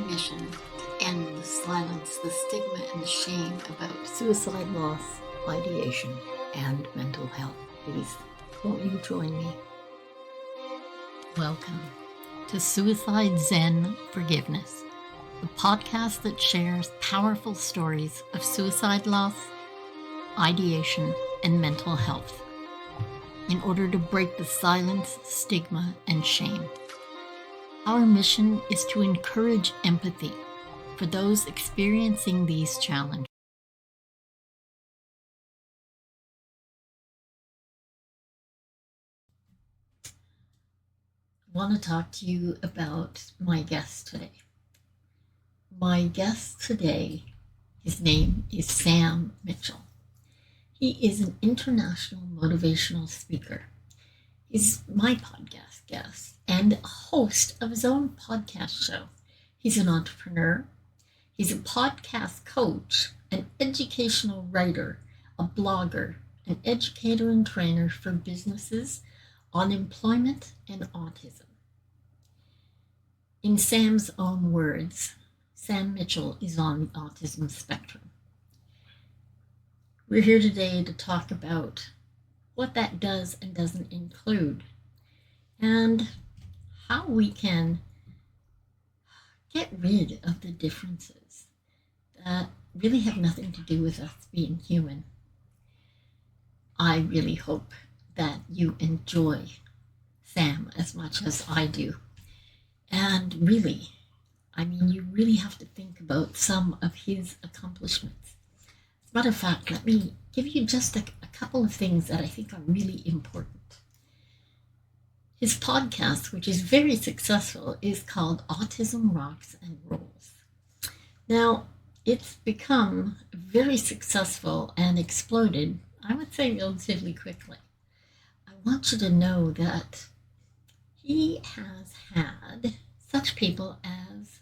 mission: end, silence the stigma and shame about suicide loss, ideation, and mental health. Please, won't you join me? Welcome to Suicide Zen Forgiveness, the podcast that shares powerful stories of suicide loss, ideation, and mental health in order to break the silence, stigma, and shame. Our mission is to encourage empathy for those experiencing these challenges. I want to talk to you about my guest today. My guest today, his name is Sam Mitchell. He is an international motivational speaker. He's my podcast guest and a host of his own podcast show. He's an entrepreneur. He's a podcast coach, an educational writer, a blogger, an educator and trainer for businesses on employment and autism. In Sam's own words, Sam Mitchell is on the autism spectrum. We're here today to talk about what that does and doesn't include, and how we can get rid of the differences that really have nothing to do with us being human. I really hope that you enjoy Sam as much as I do. And really, you really have to think about some of his accomplishments. As a matter of fact, let me give you just a couple of things that I think are really important. His podcast, which is very successful, is called Autism Rocks and Rolls. Now, it's become very successful and exploded, I would say, relatively quickly. I want you to know that he has had such people as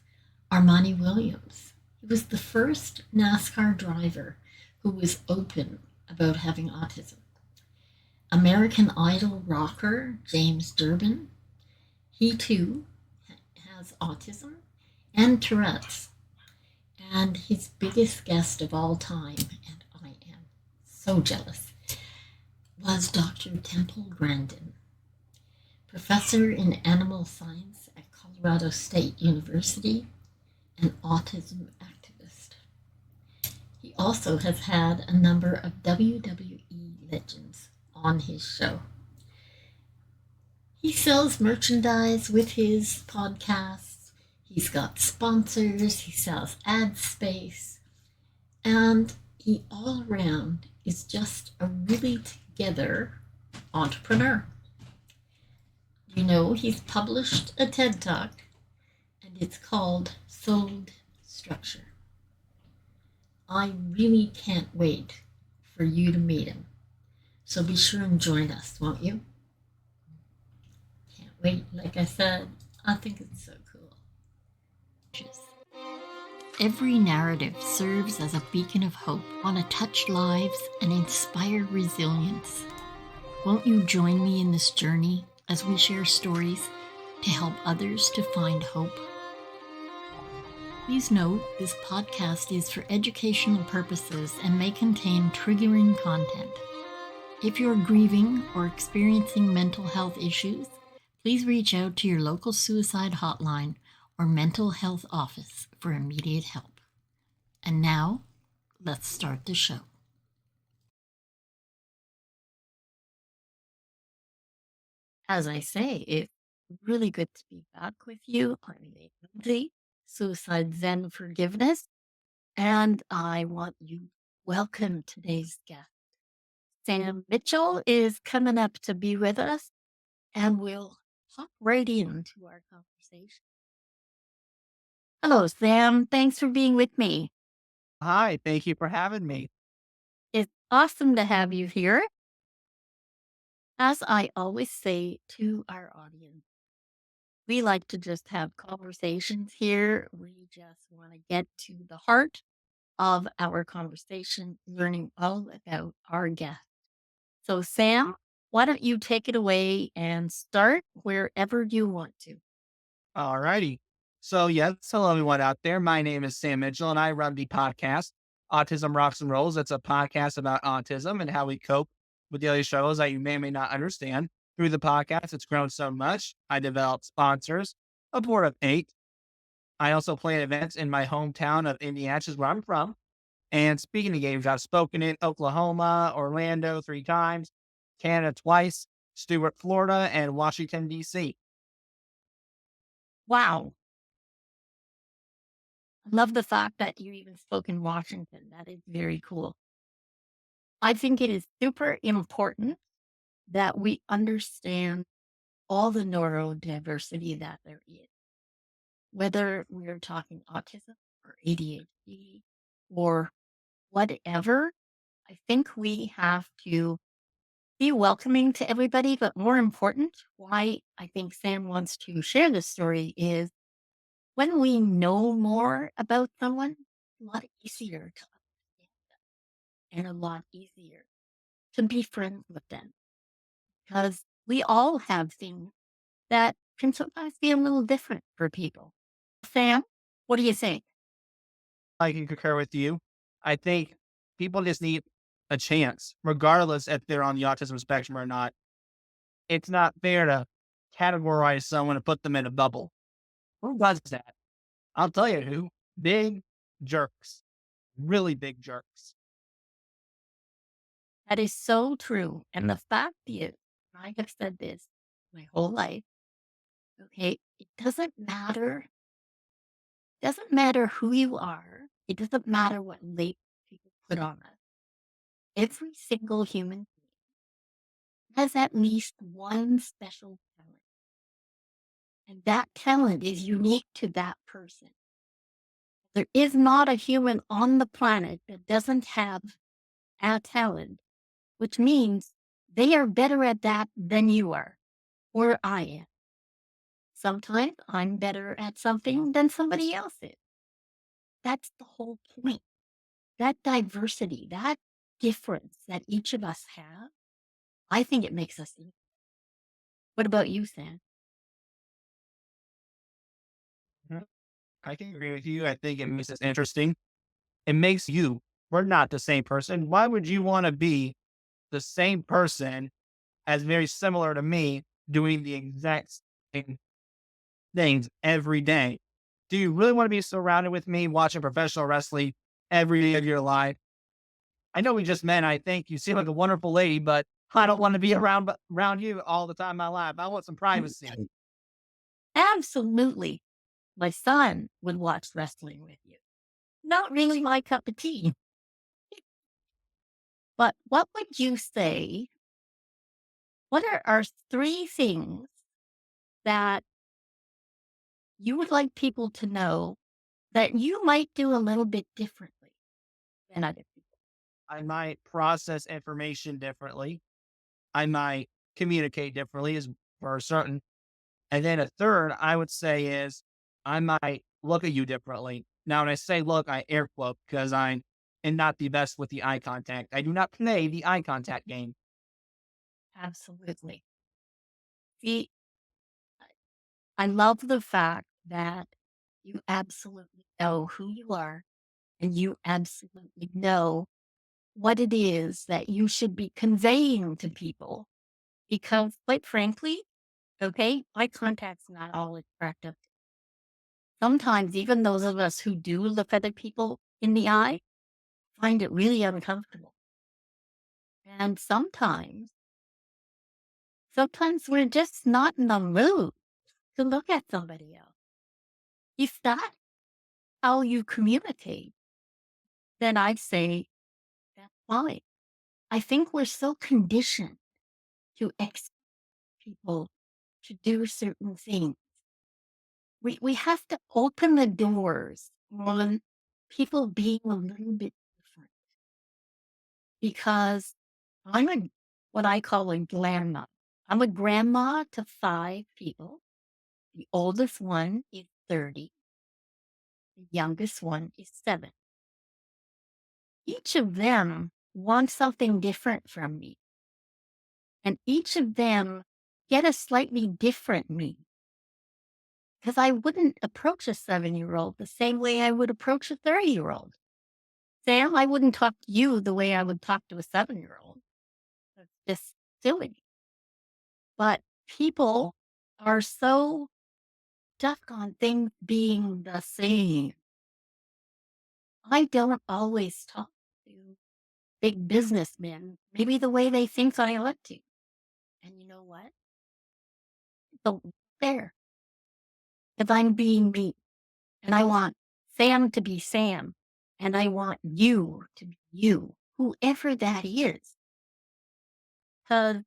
Armani Williams. He was the first NASCAR driver who was open about having autism. American Idol rocker James Durbin, he too has autism and Tourette's. And his biggest guest of all time, and I am so jealous, was Dr. Temple Grandin, professor in animal science at Colorado State University, and autism activist. He also has had a number of WWE legends on his show. He sells merchandise with his podcasts. He's got sponsors. He sells ad space. And he all around is just a really together entrepreneur. You know, he's published a TED Talk, and it's called Sold Structure. I really can't wait for you to meet him. So be sure and join us, won't you? Can't wait. Like I said, I think it's so cool. Every narrative serves as a beacon of hope, want to touch lives and inspire resilience. Won't you join me in this journey as we share stories to help others to find hope? Please note, this podcast is for educational purposes and may contain triggering content. If you're grieving or experiencing mental health issues, please reach out to your local suicide hotline or mental health office for immediate help. And now, let's start the show. As I say, it's really good to be back with you. I'm Elaine Lindsay, Suicide Zen Forgiveness, and I want you to welcome today's guest. Sam Mitchell is coming up to be with us, and we'll hop right into our conversation. Hello, Sam. Thanks for being with me. Hi, thank you for having me. It's awesome to have you here. As I always say to our audience, we like to just have conversations here. We just want to get to the heart of our conversation, learning all about our guest. So, Sam, why don't you take it away and start wherever you want to? Alrighty. Yes, hello everyone out there. My name is Sam Mitchell and I run the podcast Autism Rocks and Rolls. It's a podcast about autism and how we cope with daily struggles that you may or may not understand. Through the podcast, it's grown so much. I developed sponsors, a board of 8. I also play at events in my hometown of Indianapolis, where I'm from. And speaking of games, I've spoken in Oklahoma, Orlando 3 times, Canada twice, Stewart, Florida, and Washington, D.C. Wow. I love the fact that you even spoke in Washington. That is very cool. I think it is super important that we understand all the neurodiversity that there is, whether we're talking autism or ADHD or whatever. I think we have to be welcoming to everybody, but more important, why I think Sam wants to share this story is when we know more about someone, a lot easier to understand and a lot easier to be friends with them because we all have things that can sometimes be a little different for people. Sam, what do you think? I can concur with you. I think people just need a chance, regardless if they're on the autism spectrum or not. It's not fair to categorize someone and put them in a bubble. Who does that? I'll tell you who. Big jerks. Really big jerks. That is so true. And the fact is, I have said this my whole life, okay, it doesn't matter who you are. It doesn't matter what label people put on us. Every single human being has at least one special talent. And that talent is unique to that person. There is not a human on the planet that doesn't have a talent, which means they are better at that than you are or I am. Sometimes I'm better at something than somebody else is. That's the whole point. That diversity, that difference that each of us have, I think it makes us unique. What about you, Sam? Mhm. I can agree with you. I think it makes it interesting. It makes you, we're not the same person. Why would you want to be the same person as very similar to me doing the exact same things every day? Do you really want to be surrounded with me watching professional wrestling every day of your life? I know we just met. I think you seem like a wonderful lady, but I don't want to be around you all the time in my life. I want some privacy. Absolutely. My son would watch wrestling with you. Not really my cup of tea. But what would you say? What are our three things that you would like people to know that you might do a little bit differently than other people? I might process information differently. I might communicate differently is for certain. And then a third, I would say is I might look at you differently. Now, when I say look, I air quote because I'm and not the best with the eye contact. I do not play the eye contact game. Absolutely. See, I love the fact that you absolutely know who you are and you absolutely know what it is that you should be conveying to people. Because, quite frankly, okay, eye contact's not always cracked up. Sometimes, even those of us who do look other people in the eye find it really uncomfortable. And sometimes we're just not in the mood to look at somebody else. If that's how you communicate, then I'd say that's fine. I think we're so conditioned to expect people to do certain things. We have to open the doors on people being a little bit different because I'm what I call a grandma. I'm a grandma to 5 people. The oldest one is 30. The youngest one is 7. Each of them wants something different from me, and each of them get a slightly different me. because I wouldn't approach a 7-year-old the same way I would approach a 30-year-old. Sam, I wouldn't talk to you the way I would talk to a 7-year-old. That's just silly. But people are so stuck on things being the same. I don't always talk to big businessmen, maybe the way they think I ought to. And you know what? Don't fair. If I'm being me, and I want Sam to be Sam, and I want you to be you, whoever that is. Because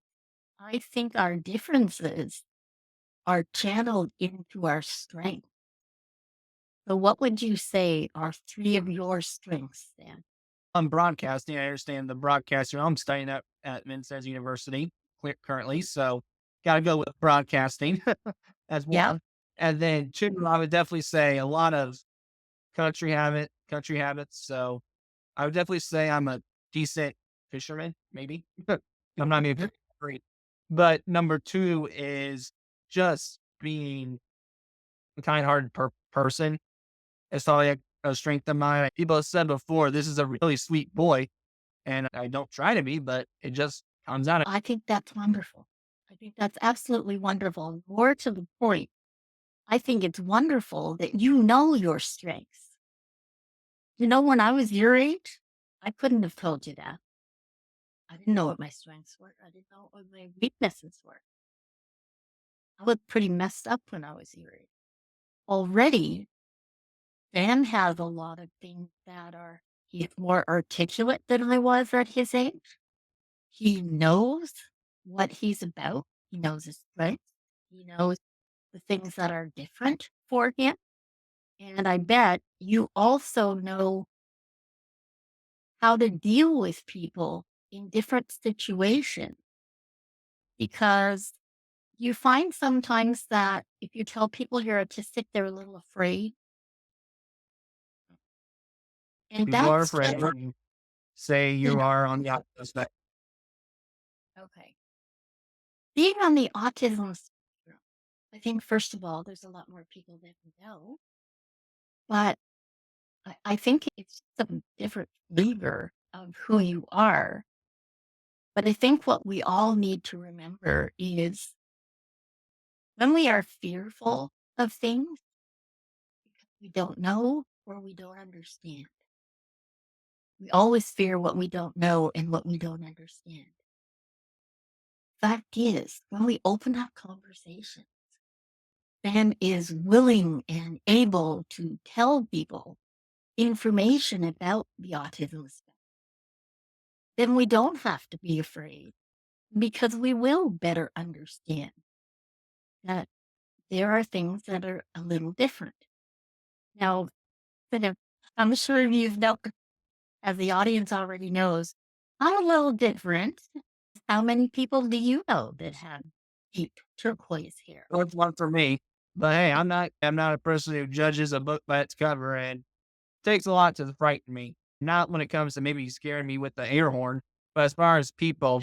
I think our differences are channeled into our strength. So what would you say are 3 of your strengths, Sam? I'm broadcasting. I understand the broadcaster. I'm studying at Minnesota University currently, so got to go with broadcasting as Yeah. one. And then two, I would definitely say a lot of country habits. So I would definitely say I'm a decent fisherman, maybe. I'm not even great. But number two is just being a kind-hearted person. It's all like a strength of mine. People have said before, this is a really sweet boy. And I don't try to be, but it just comes out. I think that's wonderful. I think that's absolutely wonderful. More to the point, I think it's wonderful that you know your strengths. You know, when I was your age, I couldn't have told you that. I didn't know what my strengths were. I didn't know what my weaknesses were. I was pretty messed up when I was your age. Already, Dan has a lot of things that are, he's more articulate than I was at his age. He knows what he's about. He knows his strengths. He knows the things that are different for him. And I bet you also know how to deal with people in different situations because you find sometimes that if you tell people you're autistic, they're a little afraid. And People are that's afraid when you say you you know, are on the opposite spectrum. okay. Being on the autism spectrum, I think, first of all, there's a lot more people that know, but I think it's some different flavor of who you are. But I think what we all need to remember is when we are fearful of things because we don't know or we don't understand, we always fear what we don't know and what we don't understand. Fact is, when we open up conversation, Sam is willing and able to tell people information about the autism spectrum. Then we don't have to be afraid because we will better understand that there are things that are a little different. Now, but I'm sure you've know, as the audience already knows, I'm a little different. How many people do you know that have deep turquoise hair? Well, it's one for me. But hey, I'm not a person who judges a book by its cover, and it takes a lot to frighten me. Not when it comes to maybe scaring me with the air horn, but as far as people,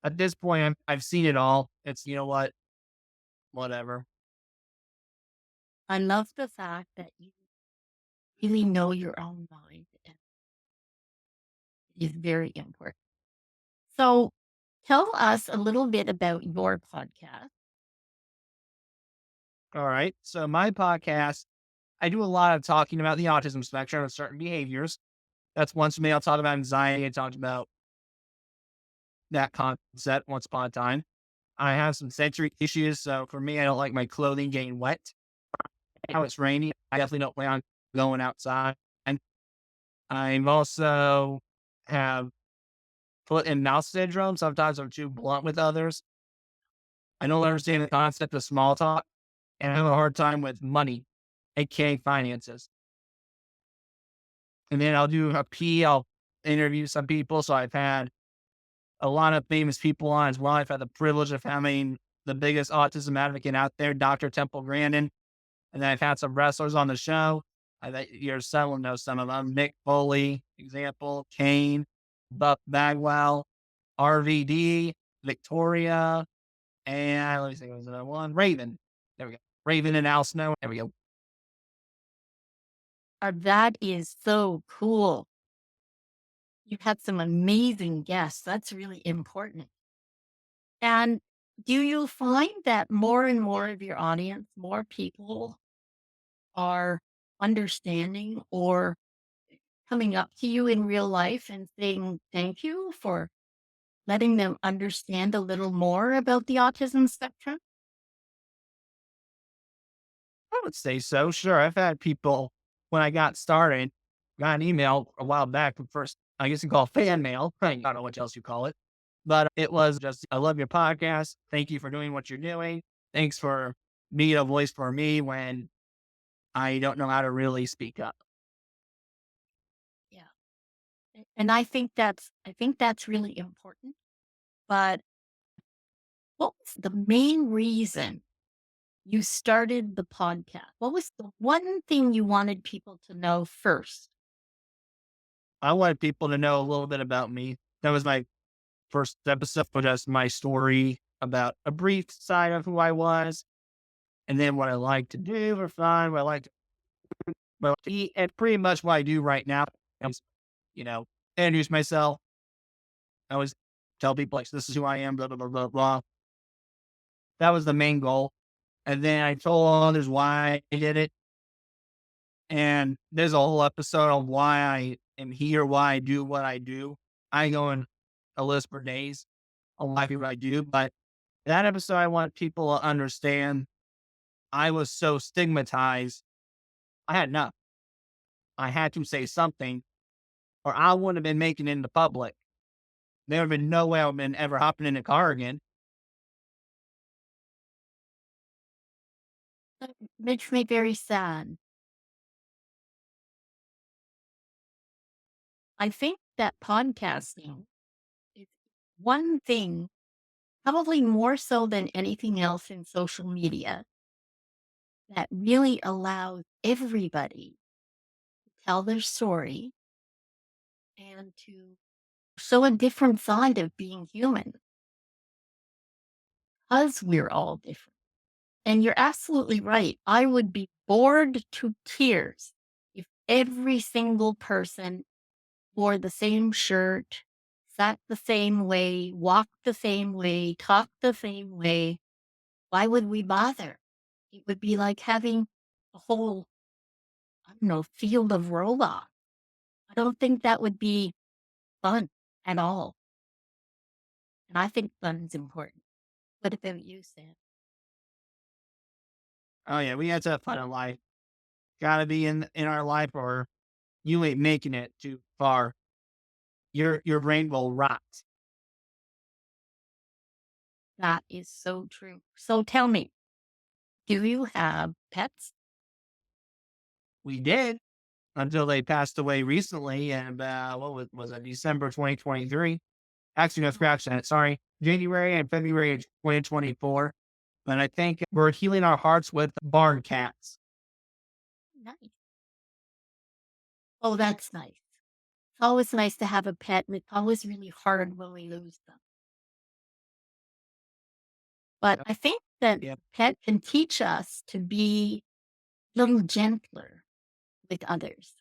at this point, I've seen it all. It's you know what, whatever. I love the fact that you really know your own mind. And it is very important. So tell us a little bit about your podcast. All right. So my podcast, I do a lot of talking about the autism spectrum and certain behaviors. That's once for me. I'll talk about anxiety. I talked about that concept once upon a time. I have some sensory issues. So for me, I don't like my clothing getting wet. How it's rainy, I definitely don't plan on going outside. And I've also have foot and mouth syndrome. Sometimes I'm too blunt with others. I don't understand the concept of small talk and I have a hard time with money, aka finances. And then I'll do a P, I'll interview some people. So I've had a lot of famous people on as well. I've had the privilege of having the biggest autism advocate out there, Dr. Temple Grandin. And then I've had some wrestlers on the show. I bet yourself will know some of them. Mick Foley, example, Kane, Buck Bagwell, RVD, Victoria, and let me see, what was another one? Raven. There we go. Raven and Al Snow. There we go. That is so cool. You've had some amazing guests. That's really important. And do you find that more and more of your audience, more people are understanding or coming up to you in real life and saying thank you for letting them understand a little more about the autism spectrum? I would say so. Sure. I've had people when I got started, got an email a while back from first, I guess you call it fan mail. I don't know what else you call it. But it was just, I love your podcast. Thank you for doing what you're doing. Thanks for being a voice for me when I don't know how to really speak up. Yeah. And I think that's really important. But what was the main reason you started the podcast? What was the one thing you wanted people to know first? I wanted people to know a little bit about me. That was my first episode, but just my story about a brief side of who I was, and then what I like to do for fun, what I like to, what I like to eat, and pretty much what I do right now is, you know, introduce myself. I always tell people like, this is who I am, blah, blah, blah, blah, blah. That was the main goal. And then I told others why I did it. And there's a whole episode on why I am here, why I do what I do. I go in a list for days on why I do what I do. But that episode, I want people to understand I was so stigmatized. I had enough. I had to say something or I wouldn't have been making it into public. There would have been no way I would have been ever hopping in a car again. That makes me very sad. I think that podcasting is one thing, probably more so than anything else in social media, that really allows everybody to tell their story and to show a different side of being human because we're all different. And you're absolutely right. I would be bored to tears if every single person wore the same shirt, sat the same way, walked the same way, talked the same way. Why would we bother? It would be like having a whole, I don't know, field of robots. I don't think that would be fun at all. And I think fun is important. What about you, Sam? Oh yeah, we had to have fun in life. Gotta be in our life or you ain't making it too far. Your brain will rot. That is so true. So tell me, do you have pets? We did until they passed away recently and was it December 2023? Actually, no, Oh, scratch that. Sorry. January and February of 2024. But I think we're healing our hearts with barn cats. nice. Oh, that's nice. It's always nice to have a pet, and it's always really hard when we lose them. But Yep. I think that Yep. pet can teach us to be a little gentler with others.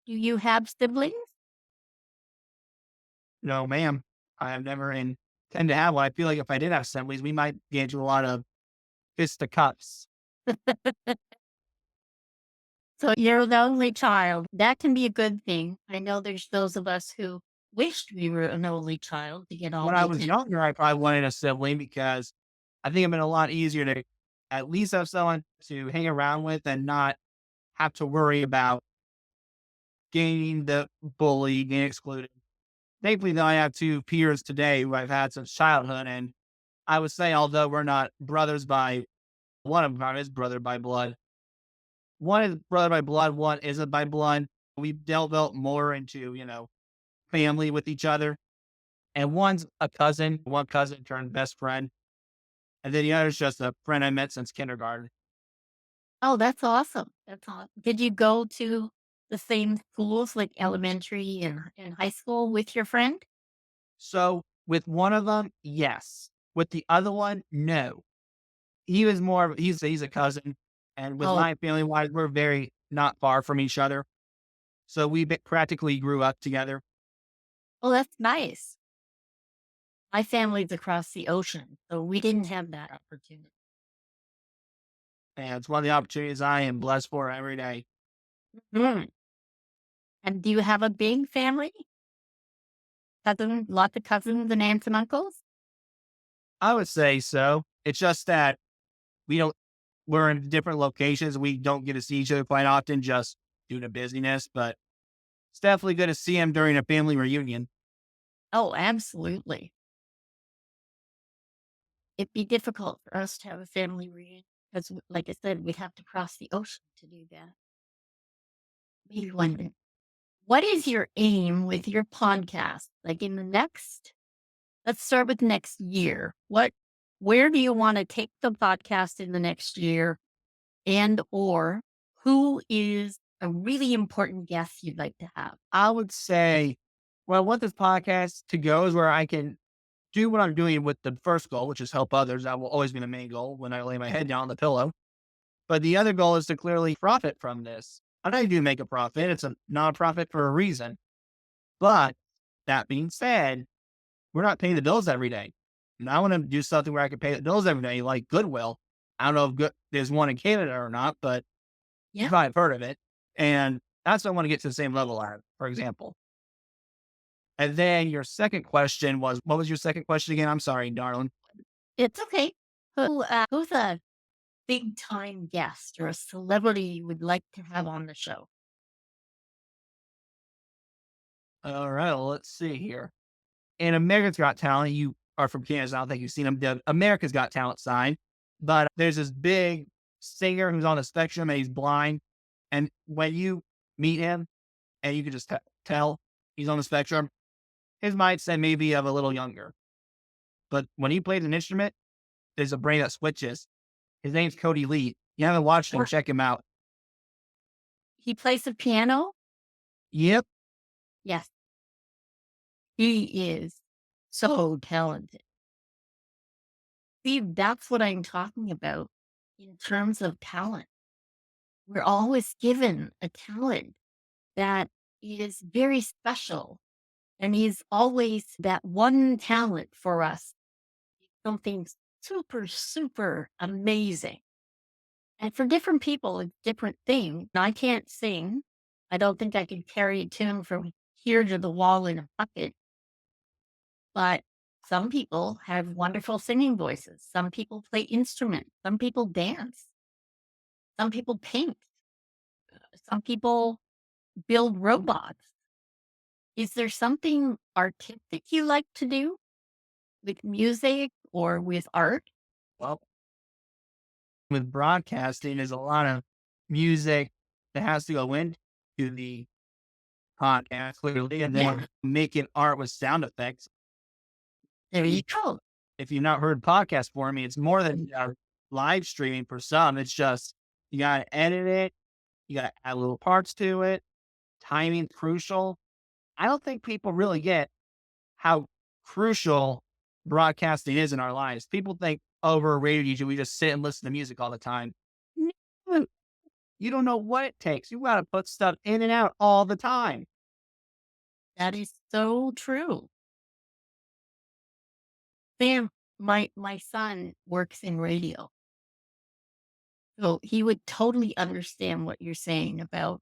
Do you have siblings? No, ma'am. I have never intend to have one. I feel like if I did have siblings, we might get into a lot of fisticuffs. So you're the only child. That can be a good thing. I know there's those of us who wished we were an only child to get all When the I was attention. younger, I probably wanted a sibling because I think it'd been a lot easier to at least have someone to hang around with and not have to worry about getting the bully, getting excluded. Thankfully, though, I have two peers today who I've had since childhood. And I would say, although we're not brothers by one of them is brother by blood. One is brother by blood, one isn't by blood. We've developed more into, family with each other. And one's a cousin, one cousin turned best friend. And then the other's just a friend I met since kindergarten. Oh, that's awesome. That's awesome. Did you go to the same schools, like elementary and high school with your friend? So with one of them, yes. With the other one, no. He was more of he's a cousin, and with Oh, my family wise, we're very not far from each other. So we practically grew up together. Oh, that's nice. My family's across the ocean, so we didn't have that opportunity. And it's one of the opportunities I am blessed for every day. Mm. And do you have a big family? Cousins, lots of cousins and aunts and uncles? I would say so. It's just that we don't, we're in different locations. We don't get to see each other quite often just due to busyness, but it's definitely good to see him during a family reunion. Oh, absolutely. It'd be difficult for us to have a family reunion because, like I said, we'd have to cross the ocean to do that. Maybe one day. What is your aim with your podcast? Like in the next, let's start with next year. Where do you want to take the podcast in the next year? And or who is a really important guest you'd like to have? I would say, well, I want this podcast to go is where I can do what I'm doing with the first goal, which is help others. That will always be the main goal when I lay my head down on the pillow. But the other goal is to clearly profit from this. And I do make a profit. It's a nonprofit for a reason. But that being said, we're not paying the bills every day. And I want to do something where I can pay the bills every day, like Goodwill. I don't know if there's one in Canada or not, but Yeah. if I've heard of it. And that's what I want to get to the same level at, for example. And then your second question was, what was your second question again? I'm sorry, darling. It's okay. Who's a big time guest or a celebrity you would like to have on the show? All right, well, let's see here. In America's Got Talent, you are from Canada, so I don't think you've seen them. The America's Got Talent sign, but there's this big singer who's on the spectrum and he's blind. And when you meet him, and you can just tell he's on the spectrum, his mindset may be of a little younger. But when he plays an instrument, there's a brain that switches. His name's Cody Lee. You haven't watched him, Or check him out. he plays the piano? Yep. Yes. He is so talented. See, that's what I'm talking about in terms of talent. We're always given a talent that is very special. And he's always that one talent for us, something super, super amazing. And for different people, it's different thing. I can't sing. I don't think I could carry a tune from here to the wall in a bucket. But some people have wonderful singing voices. Some people play instruments. Some people dance. Some people paint. Some people build robots. Is there something artistic you like to do with music or with art? Well, with broadcasting, there's a lot of music that has to go into the podcast, clearly, and Yeah, then making art with sound effects. there you go. If you've not heard podcast for me, it's more than live streaming for some. It's just you got to edit it, you got to add little parts to it. Timing's crucial. I don't think people really get how crucial broadcasting is in our lives. People think over a radio DJ, we just sit and listen to music all the time. No, you don't know what it takes. You got to put stuff in and out all the time. That is so true. Sam, my son works in radio. So he would totally understand what you're saying about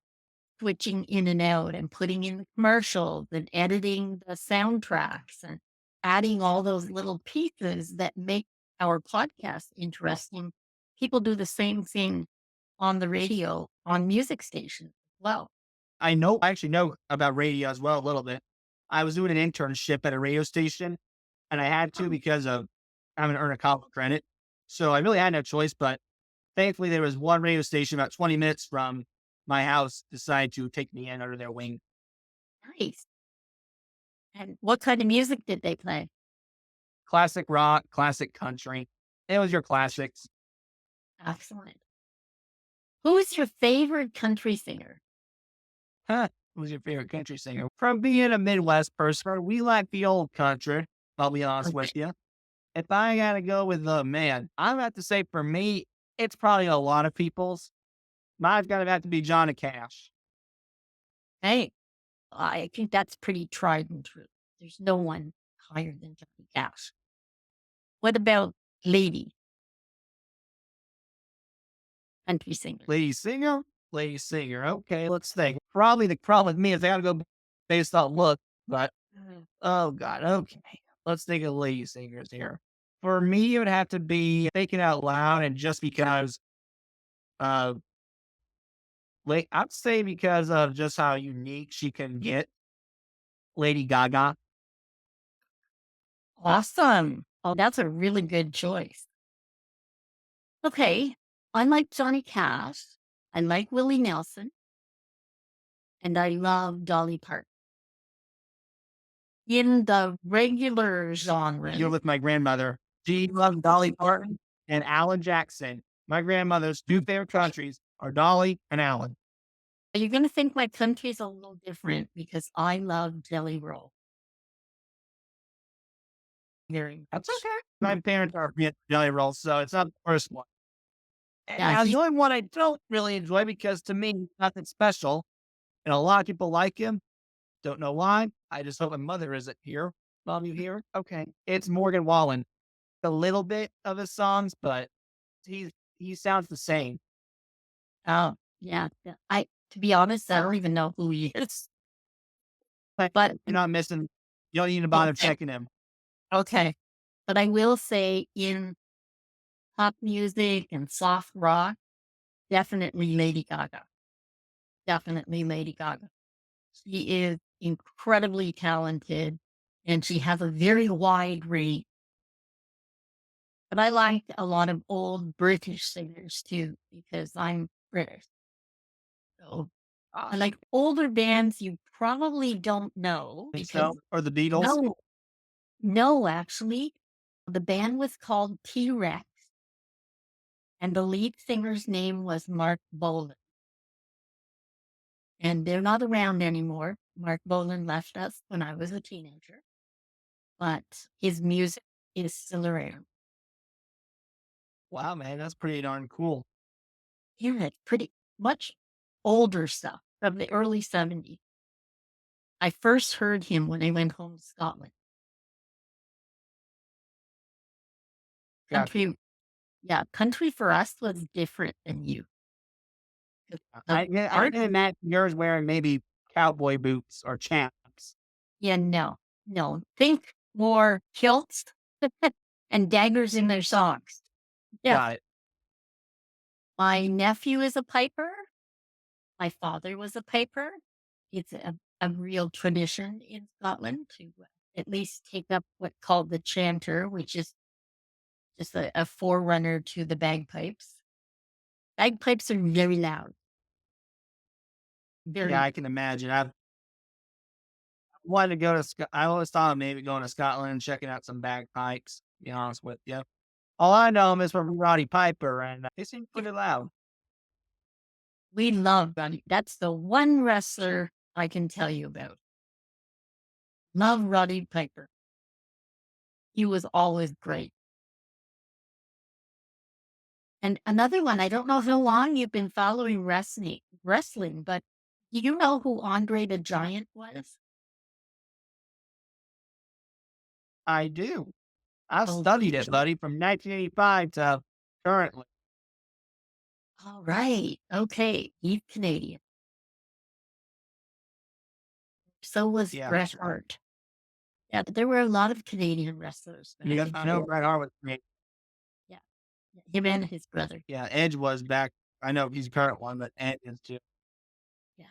switching in and out and putting in the commercials and editing the soundtracks and adding all those little pieces that make our podcast interesting. People do the same thing on the radio, on music stations as well. I actually know about radio as well a little bit. I was doing an internship at a radio station and I had to because of having to earn a college credit. So I really had no choice, but thankfully there was one radio station about 20 minutes from my house decided to take me in under their wing. Nice. And what kind of music did they play? Classic rock, classic country. It was your classics. Excellent. Who is your favorite country singer? Huh? Who's your favorite country singer? From being a Midwest person, we like the old country. I'll be honest Okay. with you. If I gotta go with the man, I'm gonna have to say for me, it's probably a lot of people's. Mine's gonna have to be Johnny Cash. Hey, I think that's pretty tried and true. There's no one higher than Johnny Cash. What about lady country singer? Lady singer? Lady singer. Okay, let's think. Probably the problem with me is I gotta go based on look, but oh god, okay. Let's think of lady singers here. For me, it would have to be thinking out loud and just because uh I'd say because of just how unique she can get, Lady Gaga. Awesome. Oh, that's a really good choice. Okay. I like Johnny Cash. I like Willie Nelson. And I love Dolly Parton. In the regular genre, You're with my grandmother. She loved Dolly Parton and Alan Jackson. My grandmother's two favorite countries are Dolly and Alan. you're going to think my country's a little different because I love Jelly Roll very much. That's okay. My parents are Jelly Rolls, so it's not the first one. And Yeah, now the he- only one I don't really enjoy because to me, it's nothing special. And a lot of people like him. Don't know why. I just hope my mother isn't here. Mom, you here? Okay. It's Morgan Wallen. A little bit of his songs, but he he sounds the same. Oh, yeah. To be honest, I don't even know who he is. But You're not missing. You don't need to bother okay, checking him. okay. But I will say in pop music and soft rock, definitely Lady Gaga. Definitely Lady Gaga. She is incredibly talented and she has a very wide range. But I like a lot of old British singers too, because I'm British. So I like older bands you probably don't know Think because so? Or the Beatles? no, no, actually, the band was called T-Rex and the lead singer's name was Mark Bolan. And they're not around anymore. Mark Bolan left us when I was a teenager, but his music is still around. Wow, man, that's pretty darn cool. Yeah, it's pretty much older stuff from the early 70s. I first heard him when I went home to Scotland. Got Country, yeah, country for us was different than you. 'Cause I the yeah, I art, can imagine yours wearing maybe cowboy boots or champs. yeah, no, no. Think more kilts and daggers in their socks. Yeah, Got it. my nephew is a piper. My father was a piper. It's a real tradition in Scotland to at least take up what's called the chanter, which is just a forerunner to the bagpipes. Bagpipes are very loud. Yeah, Very. I can imagine. I've wanted to go to I always thought of maybe going to Scotland and checking out some bagpipes, to be honest with you. All I know is from Roddy Piper, and they seem pretty loud. We love Roddy. That's the one wrestler I can tell you about. Love Roddy Piper. He was always great. And another one, I don't know how long you've been following wrestling, but do you know who Andre the Giant was? I do. I've Oh, studied it, buddy, from 1985 to currently. all right. Okay. He's Canadian. So was Yeah. Bret Hart. Yeah, there were a lot of Canadian wrestlers back Yeah, in I the know day. Bret Hart was great. Yeah. Him and his brother. Yeah, Edge was back. I know he's current one, but Edge is too. Yeah.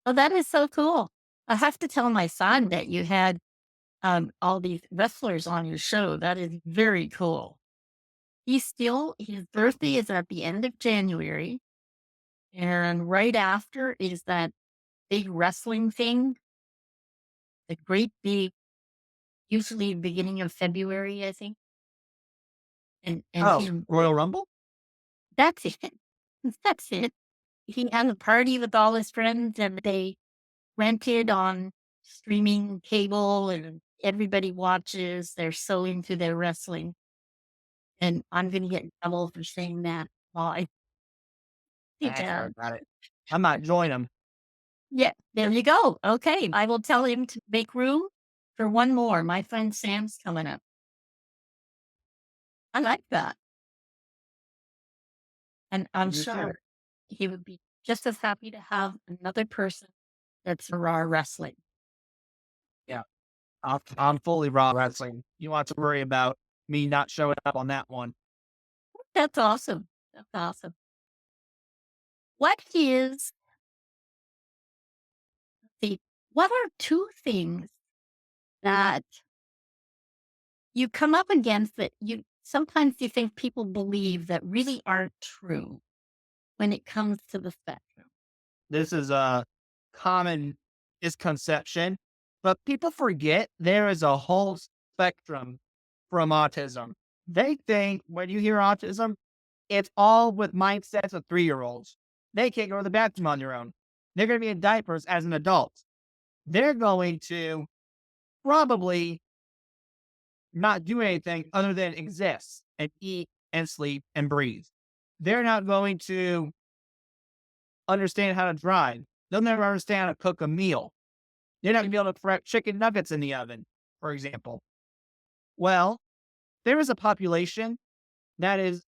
Oh, that is so cool. I have to tell my son that you had all these wrestlers on your show. That is very cool. His birthday is at the end of January. And right after is that big wrestling thing, the great big, usually beginning of February, I think. And Oh, Royal Rumble? that's it. That's it. He had a party with all his friends and they rented on streaming cable and Everybody watches. They're so into their wrestling. And I'm going to get in trouble for saying that. Well, I think That's right that. about it. I might join them. Yeah, there you go. Okay. I will tell him to make room for one more. My friend Sam's coming up. I like that. And I'm You too. sure he would be just as happy to have another person that's raw wrestling. Yeah. I'm fully raw wrestling. You want to worry about me not showing up on that one. That's awesome. That's awesome. What is the what are two things that you come up against that you sometimes you think people believe that really aren't true when it comes to the spectrum? This is a common misconception, but people forget there is a whole spectrum from autism. They think when you hear autism, it's all with mindsets of 3-year-olds. They can't go to the bathroom on their own. They're going to be in diapers as an adult. They're going to probably not do anything other than exist and eat and sleep and breathe. They're not going to understand how to drive. They'll never understand how to cook a meal. They're not going to be able to fry chicken nuggets in the oven, for example. Well, there is a population that is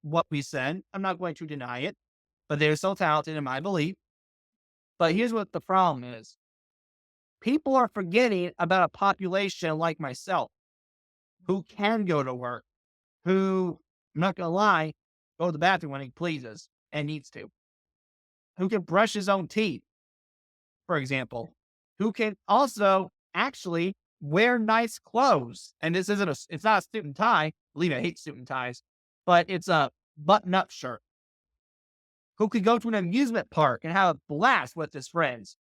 what we said. I'm not going to deny it, but they're so talented in my belief. But here's what the problem is. People are forgetting about a population like myself who can go to work, who, I'm not going to lie, go to the bathroom when he pleases and needs to, who can brush his own teeth, for example, who can also actually wear nice clothes. And this isn't it's not a suit and tie. Believe me, I hate suit and ties, but it's a button up shirt. Who could go to an amusement park and have a blast with his friends,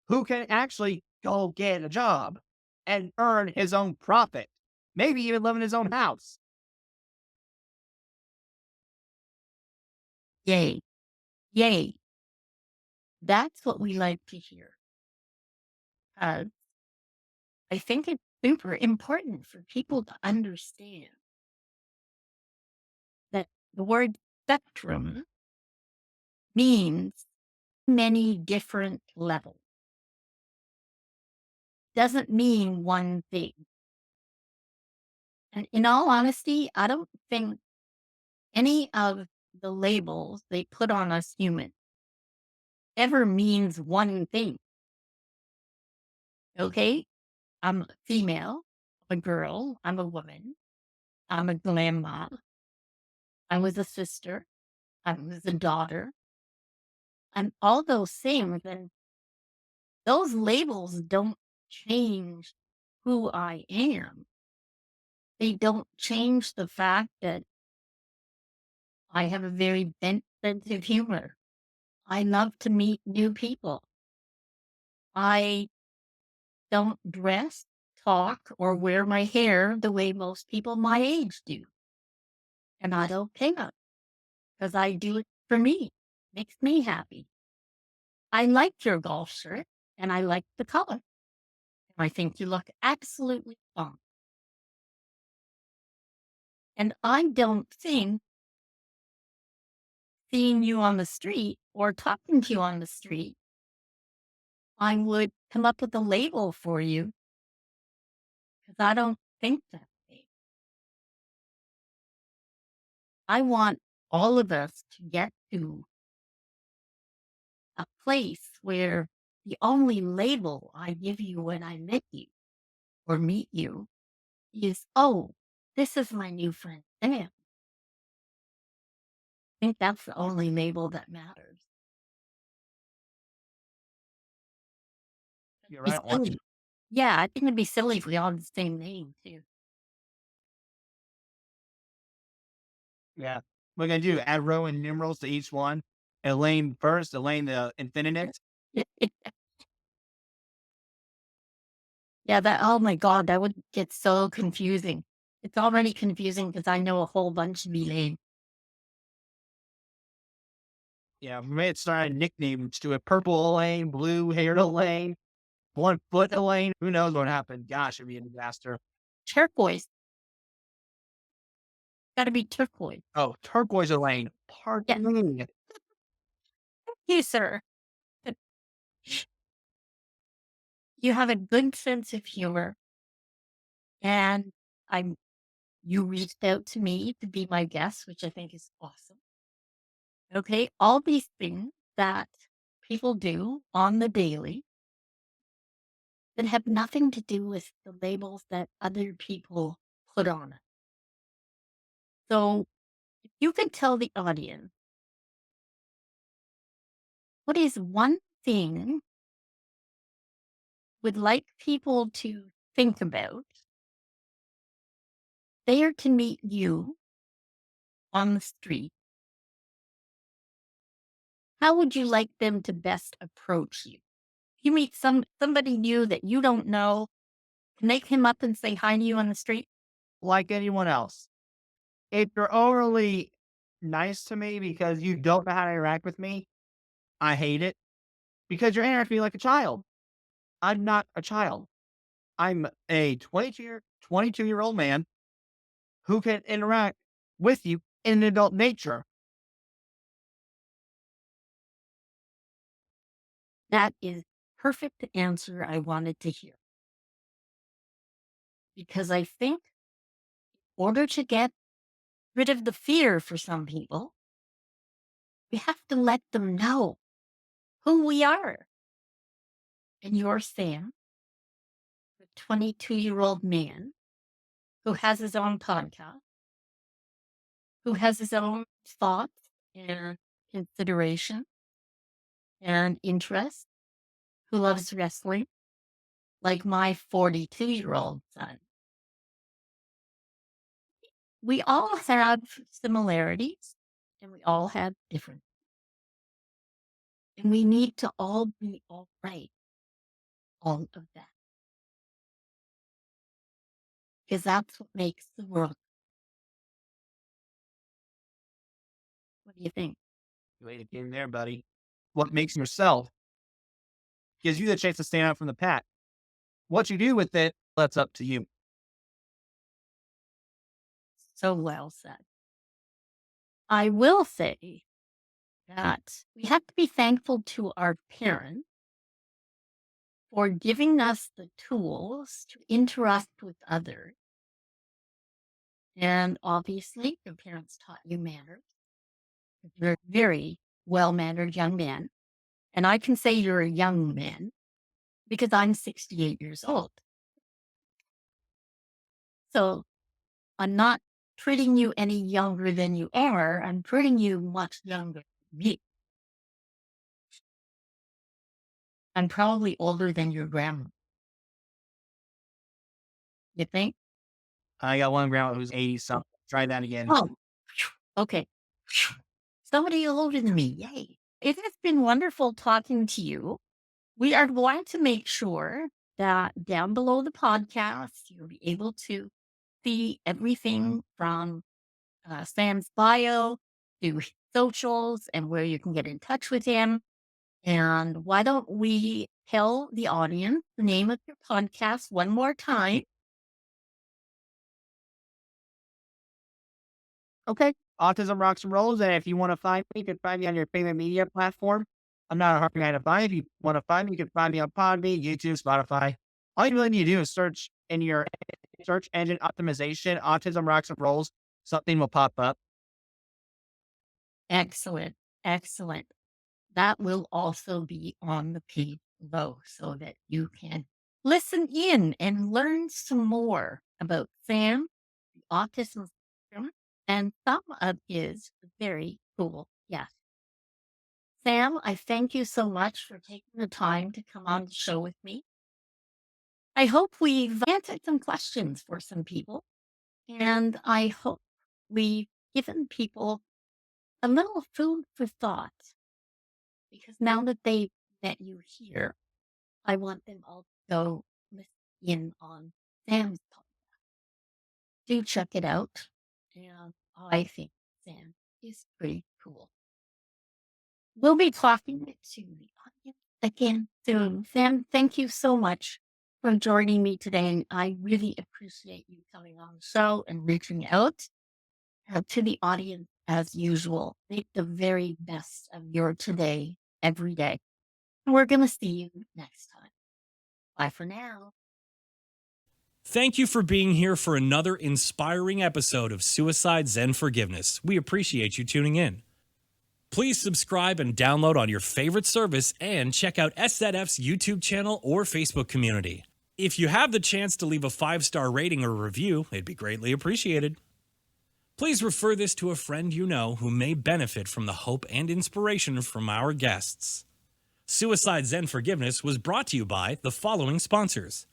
who can actually go get a job and earn his own profit, maybe even live in his own house. Yay. Yay. That's what we like to hear. I think it's super important for people to understand that the word spectrum means many different levels. Doesn't mean one thing. And in all honesty, I don't think any of the labels they put on us humans ever means one thing. Okay? I'm a female, I'm a girl, I'm a woman, I'm a grandma, I was a sister, I was a daughter, and all those things. And those labels don't change who I am. They don't change the fact that I have a very bent sense of humor. I love to meet new people. I don't dress, talk, or wear my hair the way most people my age do. And I don't care because I do it for me. Makes me happy. I like your golf shirt and I like the color. I think you look absolutely fine. And I don't think seeing you on the street or talking to you on the street, I would come up with a label for you because I don't think that way. I want all of us to get to a place where the only label I give you when I meet you or meet you is, oh, this is my new friend Sam. I think that's the only label that matters. You're Be right. silly. Yeah, I think it'd be silly if we all had the same name too. Yeah. We're going to do add Roman numerals to each one. Elaine first, Elaine the infinitive. Yeah, that oh my God, that would get so confusing. It's already confusing because I know a whole bunch of Elaine. Yeah, we may have started nicknames to it. Purple Elaine, blue haired Elaine. 1 foot, Elaine. Who knows what happened? Gosh, it'd be a disaster. Turquoise. Got to be turquoise. Oh, turquoise, Elaine. Yeah. Pardon me. You, sir. But you have a good sense of humor, and I'm you reached out to me to be my guest, which I think is awesome. Okay, all these things that people do on the daily that have nothing to do with the labels that other people put on it. So, if you could tell the audience, what is one thing would like people to think about they are to meet you on the street, how would you like them to best approach you? You meet somebody new that you don't know, can they come up and say hi to you on the street? Like anyone else. If you're overly nice to me because you don't know how to interact with me, I hate it because you're interacting like a child. I'm not a child. I'm a 22-year-old man who can interact with you in an adult nature. That is perfect answer I wanted to hear. Because I think in order to get rid of the fear for some people, we have to let them know who we are. And you're Sam, a 22-year-old man who has his own podcast, who has his own thoughts and consideration and interests, who loves wrestling, like my 42-year-old son. We all have similarities and we all have differences. And we need to all be all right, all of that. Because that's what makes the world. What do you think? You ate it in there, buddy. What makes yourself gives you the chance to stand out from the pack. What you do with it, that's up to you. So well said. I will say that we have to be thankful to our parents for giving us the tools to interact with others. And obviously, your parents taught you manners. You're a very well-mannered young man. And I can say you're a young man because I'm 68 years old. So I'm not treating you any younger than you are. I'm treating you much younger than me. I'm probably older than your grandma. You think? I got one grandma who's 80 something. Try that again. Oh, okay. Somebody older than me. Yay. It has been wonderful talking to you. We are going to make sure that down below the podcast, you'll be able to see everything from Sam's bio to his socials and where you can get in touch with him. And why don't we tell the audience the name of your podcast one more time? Okay. Autism Rocks and Rolls. And if you want to find me, you can find me on your favorite media platform. I'm not a hard guy to find. If you want to find me, you can find me on Podbean, YouTube, Spotify. All you really need to do is search in your search engine optimization, Autism Rocks and Rolls. Something will pop up. Excellent. Excellent. That will also be on the page below so that you can listen in and learn some more about Sam, the autism spectrum, and some of his very cool guests. Sam, I thank you so much for taking the time to come on the show with me. I hope we've answered some questions for some people, and I hope we've given people a little food for thought. Because now that they've met you here, I want them all to go listen in on Sam's podcast. Do check it out. And I think Sam is pretty cool. We'll be talking to the audience again soon. Sam, thank you so much for joining me today. I really appreciate you coming on the show and reaching out to the audience as usual. Make the very best of your today every day. We're going to see you next time. Bye for now. Thank you for being here for another inspiring episode of Suicide Zen Forgiveness. We appreciate you tuning in. Please subscribe and download on your favorite service and check out SZF's YouTube channel or Facebook community. If you have the chance to leave a 5-star rating or review, it'd be greatly appreciated. Please refer this to a friend you know who may benefit from the hope and inspiration from our guests. Suicide Zen Forgiveness was brought to you by the following sponsors.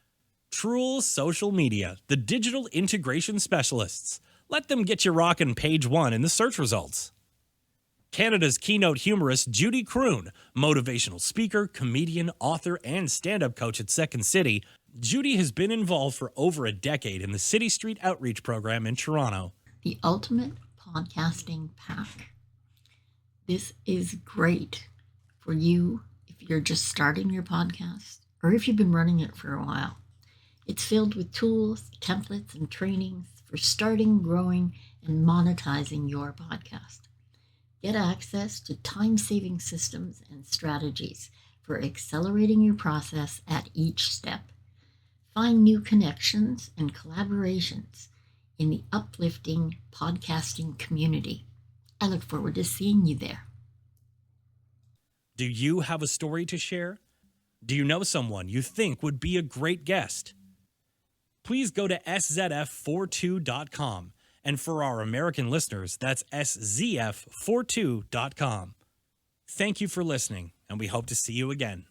Truel Social Media, the digital integration specialists. Let them get you rocking page 1 in the search results. Canada's keynote humorist Judy Croon, motivational speaker, comedian, author, and stand-up coach at Second City. Judy has been involved for over a decade in the City Street Outreach Program in Toronto. The ultimate podcasting pack. This is great for you if you're just starting your podcast or if you've been running it for a while. It's filled with tools, templates, and trainings for starting, growing, and monetizing your podcast. Get access to time-saving systems and strategies for accelerating your process at each step. Find new connections and collaborations in the uplifting podcasting community. I look forward to seeing you there. Do you have a story to share? Do you know someone you think would be a great guest? Please go to SZF42.com. And for our American listeners, that's SZF42.com. Thank you for listening, and we hope to see you again.